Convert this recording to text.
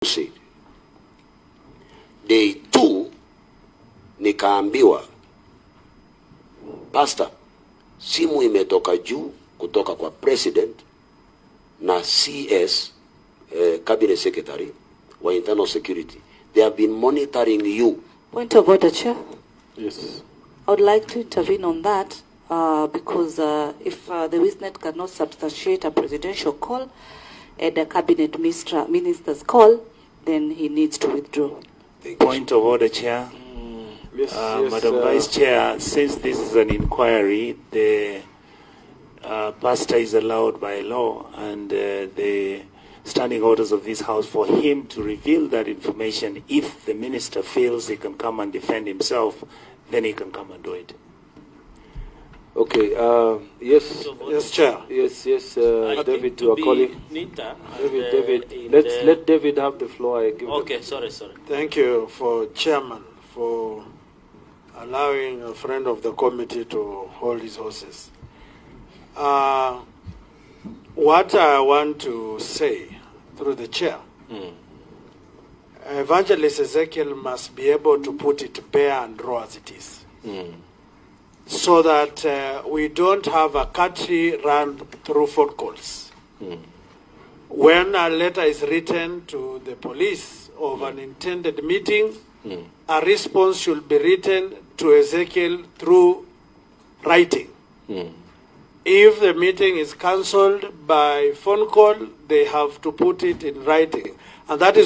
crusade. Day 2 nikaambiwa, Pastor, simu imetoka juu kutoka kwa president na CS cabinet secretary wa internal security. They have been monitoring you. Point of order, Chair. Yes. I would like to intervene on that because if the witness cannot substantiate a presidential call and a cabinet minister's call, then he needs to withdraw. Point of order, Chair. Yes, Madam Vice Chair, since this is an inquiry, the pastor is allowed by law and the standing orders of this House for him to reveal that information. If the minister feels he can come and defend himself, then he can come and do it. Okay. Yes. Yes, Chair. Yes. David, you are calling. David. Let David have the floor. I give Okay. Sorry. Thank you for Chairman for allowing a friend of the committee to hold his horses. What I want to say through the chair, Evangelist Ezekiel must be able to put it bare and raw as it is, so that we don't have a country run through phone calls. When a letter is written to the police of an intended meeting, a response should be written to Ezekiel through writing. If the meeting is cancelled by phone call, they have to put it in writing. And that is